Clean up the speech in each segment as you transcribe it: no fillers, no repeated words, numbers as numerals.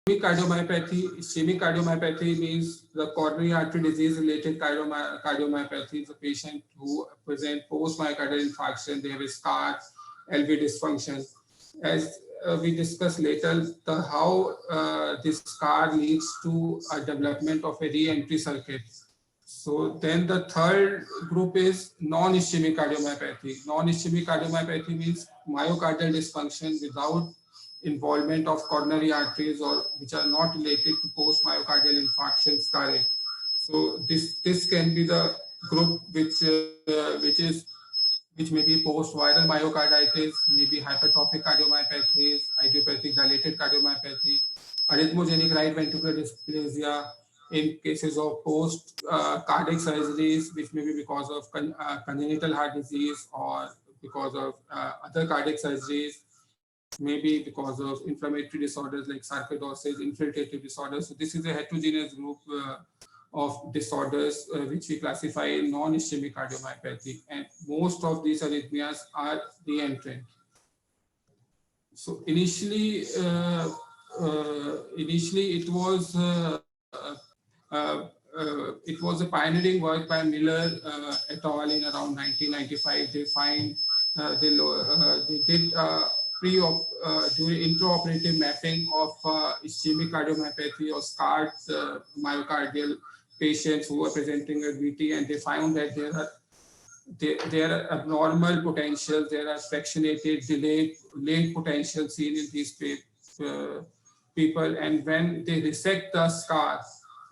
Ischemic cardiomyopathy means the coronary artery disease related cardiomyopathy. The patient who present post myocardial infarction, they have a scar, LV dysfunction. As we discuss later, how this scar leads to a development of a re-entry circuit. So then the third group is non-ischemic cardiomyopathy. Non-ischemic cardiomyopathy means myocardial dysfunction without involvement of coronary arteries or which are not related to post-myocardial infarction scarring. So this can be the group which may be post-viral myocarditis, maybe hypertrophic cardiomyopathies, idiopathic dilated cardiomyopathy, arrhythmogenic right ventricular dysplasia, in cases of post cardiac surgeries, which may be because of congenital heart disease or because of other cardiac surgeries, maybe because of inflammatory disorders like sarcoidosis, infiltrative disorders. So this is a heterogeneous group of disorders which we classify in non-ischemic cardiomyopathy, and most of these arrhythmias are re-entrant. So initially it was a pioneering work by Miller et al. In around 1995. They find they did during intraoperative mapping of ischemic cardiomyopathy or scarred myocardial patients who were presenting with VT, and they found that there are abnormal potentials, there are fractionated, delayed, late potentials seen in these people, and when they resect the scar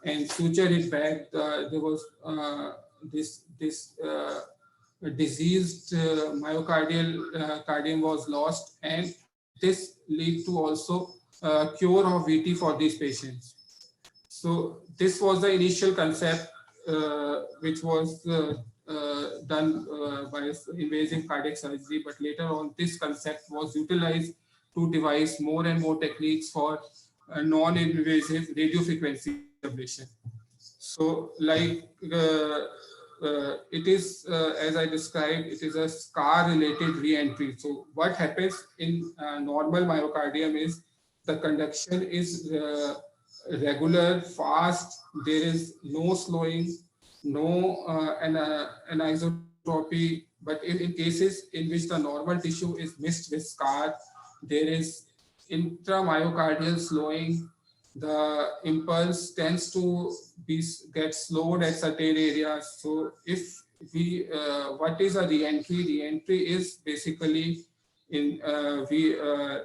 and suture it back, there was this diseased myocardial cardium was lost, and this lead to also cure of VT for these patients. So this was the initial concept which was done by invasive cardiac surgery, but later on this concept was utilized to devise more and more techniques for non-invasive radiofrequency ablation. So like it is, as I described, it is a scar-related re-entry. So what happens in normal myocardium is the conduction is regular, fast, there is no slowing, no anisotropy, but in cases in which the normal tissue is mixed with scar, there is intramyocardial slowing. The impulse tends to get slowed at certain areas. So if we, what is a re-entry? Re-entry is basically in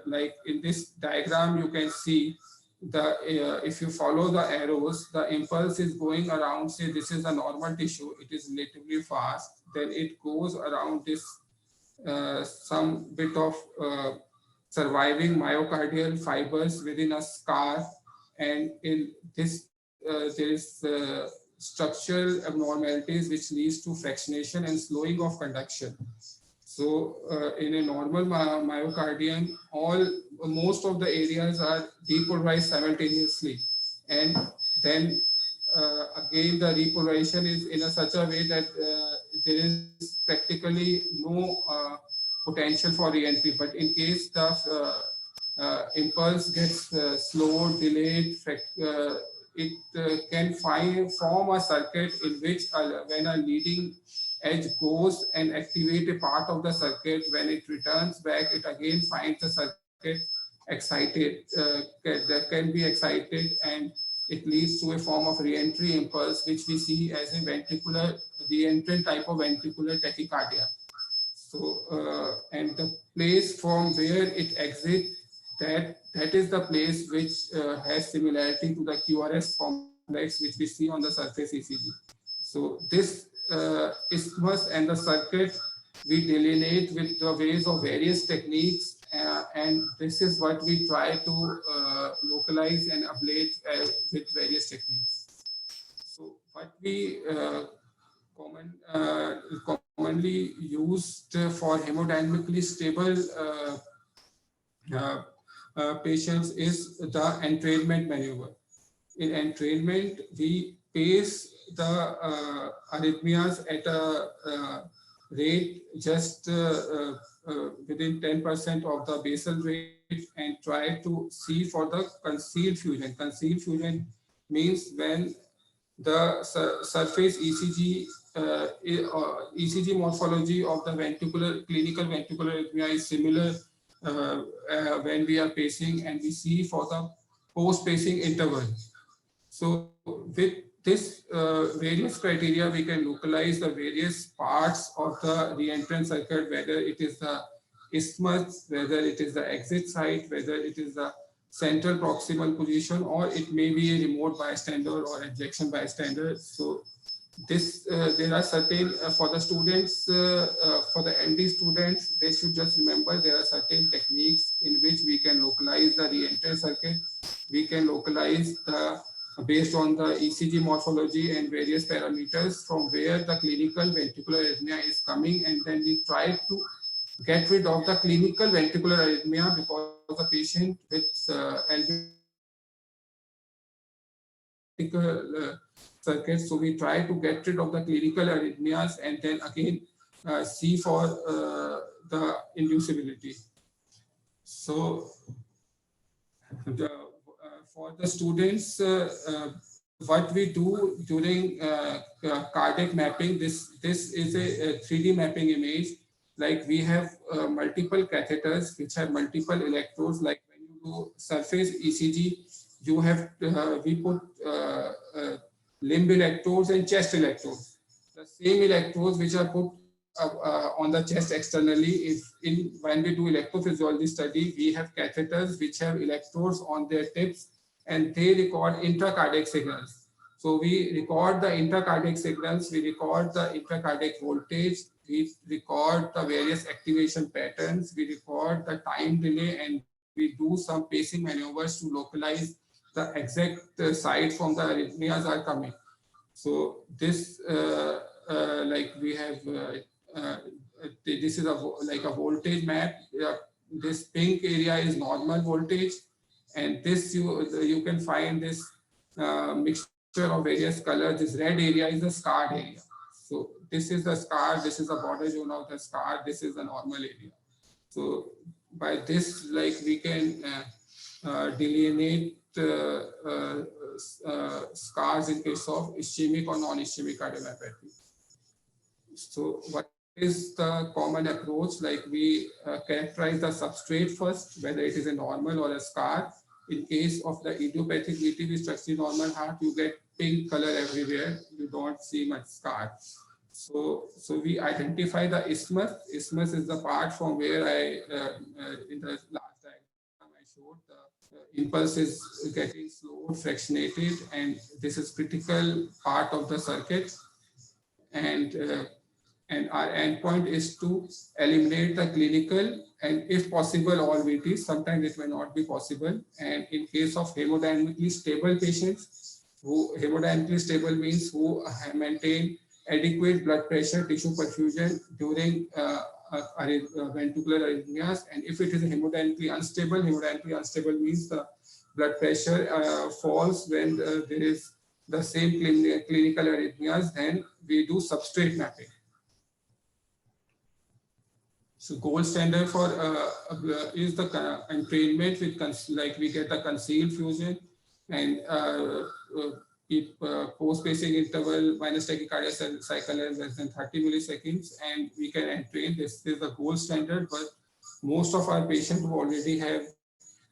like in this diagram you can see the if you follow the arrows, the impulse is going around. Say this is a normal tissue, it is relatively fast. Then it goes around this some bit of surviving myocardial fibers within a scar, and in this there is structural abnormalities which leads to fractionation and slowing of conduction. So in a normal myocardium, most of the areas are depolarized simultaneously, and then again the repolarization is in such a way that there is practically no potential for re-entry. But in case the impulse gets slowed, delayed, it can form a circuit in which when a leading edge goes and activate a part of the circuit, when it returns back, it again finds the circuit excited, that can be excited, and it leads to a form of re-entry impulse, which we see as a ventricular re-entrant type of ventricular tachycardia. So, and the place from where it exits, that is the place which has similarity to the QRS complex which we see on the surface ECG. So this isthmus and the circuit we delineate with the ways of various techniques, and this is what we try to localize and ablate with various techniques. So what we commonly used for hemodynamically stable patients is the entrainment maneuver. In entrainment, we pace the arrhythmias at a rate just within 10% of the basal rate and try to see for the concealed fusion. Concealed fusion means when the surface ECG ECG morphology of the ventricular clinical ventricular arrhythmia is similar when we are pacing, and we see for the post pacing interval. So with this various criteria, we can localize the various parts of the reentrant circuit, whether it is the isthmus, whether it is the exit site, whether it is the central proximal position, or it may be a remote bystander or ejection bystander. So this there are certain for the students, for the MD students, they should just remember there are certain techniques in which we can localize the re-entry circuit. We can localize the based on the ECG morphology and various parameters from where the clinical ventricular arrhythmia is coming, and then we try to get rid of the clinical ventricular arrhythmia because the patient with circuit. So we try to get rid of the clinical arrhythmias and then again see for the inducibility. So for the students, what we do during cardiac mapping, this is a 3D mapping image. Like we have multiple catheters which have multiple electrodes. Like when you do surface ECG, you have we put limb electrodes and chest electrodes. The same electrodes which are put on the chest externally. If when we do electrophysiology study, we have catheters which have electrodes on their tips, and they record intracardiac signals. So we record the intracardiac signals, we record the intracardiac voltage, we record the various activation patterns, we record the time delay, and we do some pacing maneuvers to localize the exact site from the arrhythmias are coming. So this like we have this is like a voltage map. This pink area is normal voltage, and this you can find this mixture of various colors. This red area is the scarred area. So this is the scar, this is the border zone of the scar, this is the normal area. So by this, like we can delineate scars in case of ischemic or non-ischemic cardiomyopathy. So what is the common approach? Like we characterize the substrate first, whether it is a normal or a scar. In case of the idiopathic VTB structurally normal heart, you get pink color everywhere. You don't see much scar. So we identify the isthmus. Isthmus is the part from where I, in the last diagram I showed, the impulse is getting slowed, fractionated, and this is critical part of the circuit. And our endpoint is to eliminate the clinical and, if possible, all VTs. Sometimes it may not be possible. And in case of hemodynamically stable patients, who hemodynamically stable means who maintain adequate blood pressure, tissue perfusion during ventricular arrhythmias. And if it is hemodynamically unstable means the blood pressure falls when there is the same clinical arrhythmias, then we do substrate mapping. So gold standard for is the entrainment with like we get a concealed fusion and keep post-pacing interval minus tachycardia cycle is less than 30 milliseconds, and we can entrain. This is the gold standard, but most of our patients who already have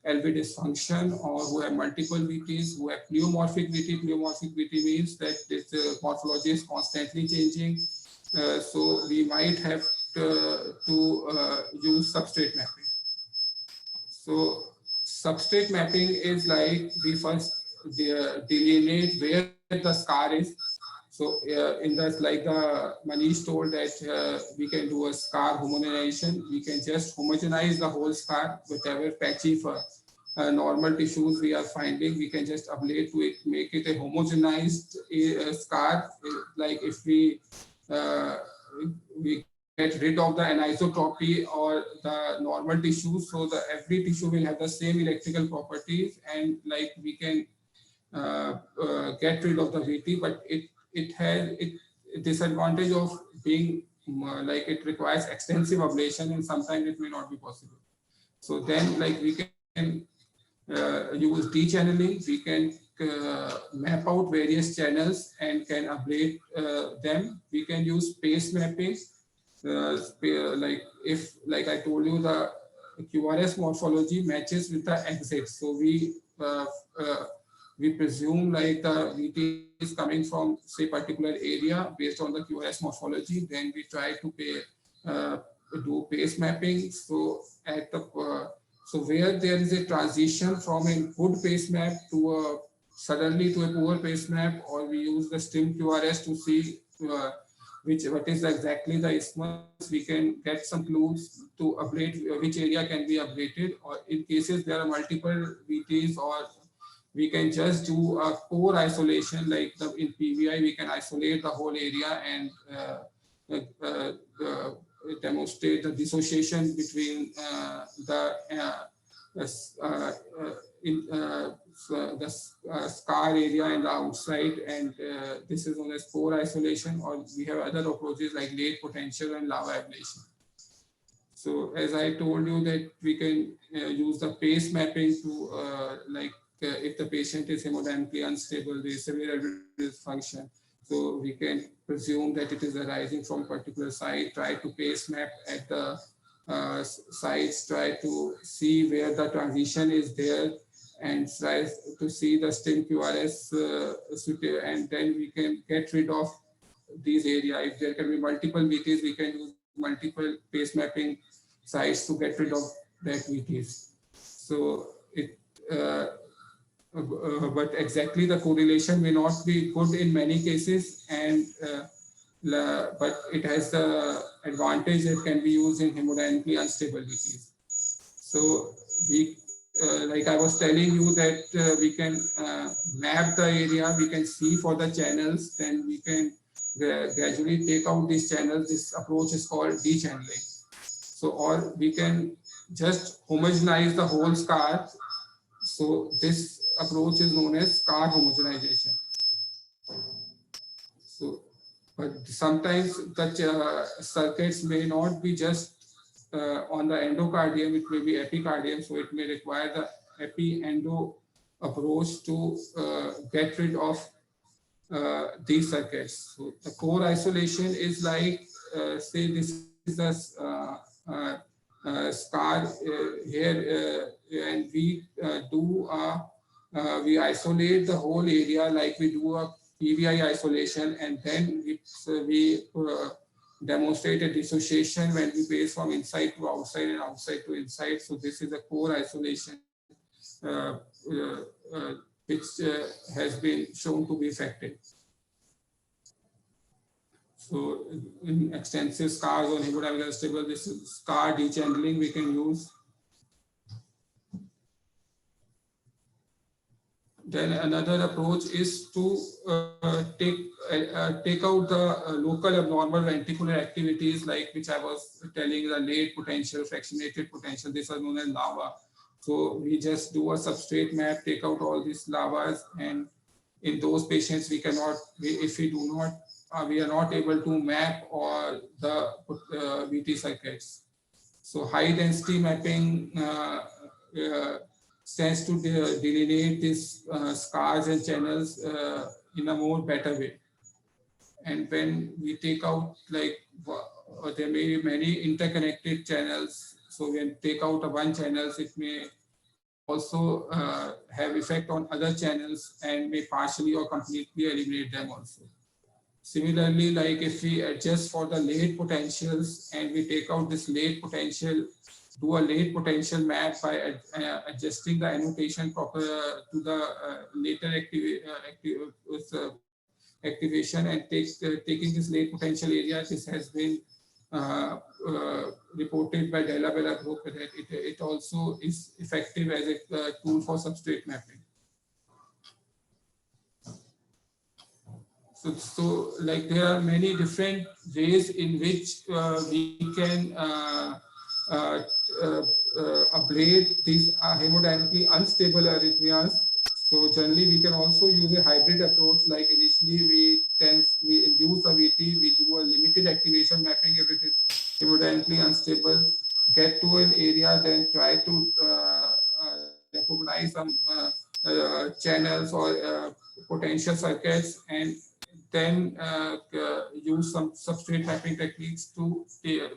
LV dysfunction or who have multiple VTs, who have pleomorphic VT. Pleomorphic VT means that this morphology is constantly changing. So we might have to use substrate mapping. So substrate mapping is like we first delineate where the scar is. So in that, like Manish told that we can do a scar homogenization. We can just homogenize the whole scar, whatever patchy for normal tissues we are finding. We can just ablate to it, make it a homogenized scar. Like if we get rid of the anisotropy or the normal tissues, so the every tissue will have the same electrical properties, and like we can get rid of the VT, but it has disadvantage of being like it requires extensive ablation, and sometimes it may not be possible. So then like we can use dechanneling, we can map out various channels and can ablate them. We can use pace mapping, like if, like I told you, the QRS morphology matches with the exit. So we presume like the VT is coming from say particular area based on the QRS morphology. Then we try to do pace mapping. So at the so where there is a transition from a good pace map to a suddenly to a poor pace map, or we use the STIM QRS to see what is exactly the isthmus, we can get some clues to ablate which area can be ablated. Or in cases there are multiple VTs, or we can just do a core isolation, like in PVI we can isolate the whole area and demonstrate the dissociation between in, the scar area and the outside, and this is known as core isolation. Or we have other approaches like late potential and lava ablation. So as I told you that we can use the pace mapping to if the patient is hemodynamically unstable, there is severe dysfunction. So we can presume that it is arising from a particular site, try to pace map at the sites, try to see where the transition is there, and try to see the STIM QRS, and then we can get rid of these areas. If there can be multiple VTs, we can use multiple pace mapping sites to get rid of that VTs. So it but exactly the correlation may not be good in many cases, and but it has the advantage that can be used in hemodynamically unstable VTs. So we, like I was telling you that we can map the area, we can see for the channels, then we can gradually take out these channels. This approach is called dechanneling. So, or we can just homogenize the whole scar. So this approach is known as scar homogenization. So, but sometimes the circuits may not be just on the endocardium, it may be epicardium. So it may require the epi-endo approach to get rid of these circuits. So the core isolation is like, say this is the scar here, and we we isolate the whole area like we do a PVI isolation, and then we demonstrate a dissociation when we pace from inside to outside and outside to inside. So this is a core isolation which has been shown to be effective. So in extensive scars on hemodynamic unstable, this is scar dechanneling we can use. Then another approach is to take out the local abnormal ventricular activities, like which I was telling, the late potential, fractionated potential. These are known as lava. So we just do a substrate map, take out all these lavas, and in those patients we cannot, if we do not, we are not able to map all the VT circuits. So high density mapping tends to delineate these scars and channels in a more better way. And when we take out, like there may be many interconnected channels. So when take out one channel, it may also have effect on other channels and may partially or completely eliminate them also. Similarly, like if we adjust for the late potentials and we take out this late potential, do a late potential map by adjusting the annotation proper to the later activation, and taking this late potential area. This has been reported by Della Bella group that it also is effective as a tool for substrate mapping. So like there are many different ways in which we can ablate these hemodynamically unstable arrhythmias. So generally, we can also use a hybrid approach. Like initially, we induce a VT, we do a limited activation mapping if it is hemodynamically unstable, get to an area, then try to recognize some channels or potential circuits, and then use some substrate mapping techniques to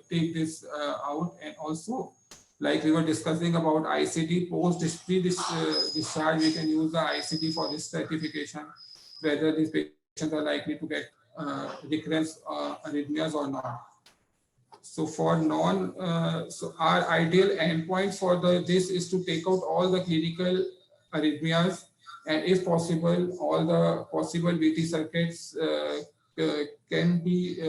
take this out. And also, like we were discussing about ICD post discharge, we can use the ICD for this stratification, whether these patients are likely to get recurrence arrhythmias or not. So for so our ideal endpoint for this is to take out all the clinical arrhythmias, and if possible, all the possible VT circuits can be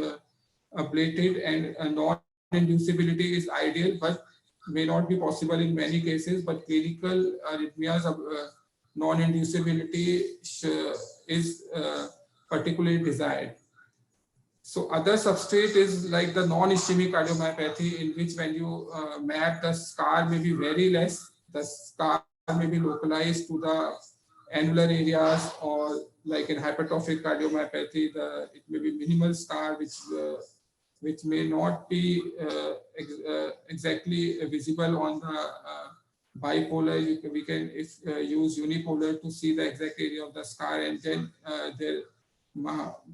ablated, and non-inducibility is ideal, but may not be possible in many cases. But clinical arrhythmias non-inducibility is particularly desired. So other substrate is like the non-ischemic cardiomyopathy, in which when you map, the scar may be very less. The scar may be localized to the annular areas, or like in hypertrophic cardiomyopathy, it may be minimal scar, which may not be exactly visible on the bipolar. We can use unipolar to see the exact area of the scar, and then there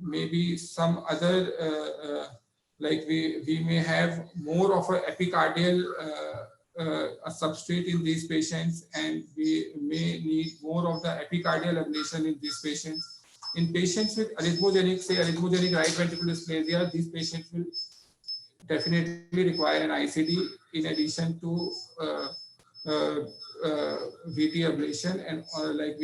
maybe some other like we may have more of a epicardial a substrate in these patients, and we may need more of the epicardial ablation in these patients. In patients with arrhythmogenic, say arrhythmogenic right ventricular dysplasia, these patients will definitely require an ICD in addition to VT ablation, and like we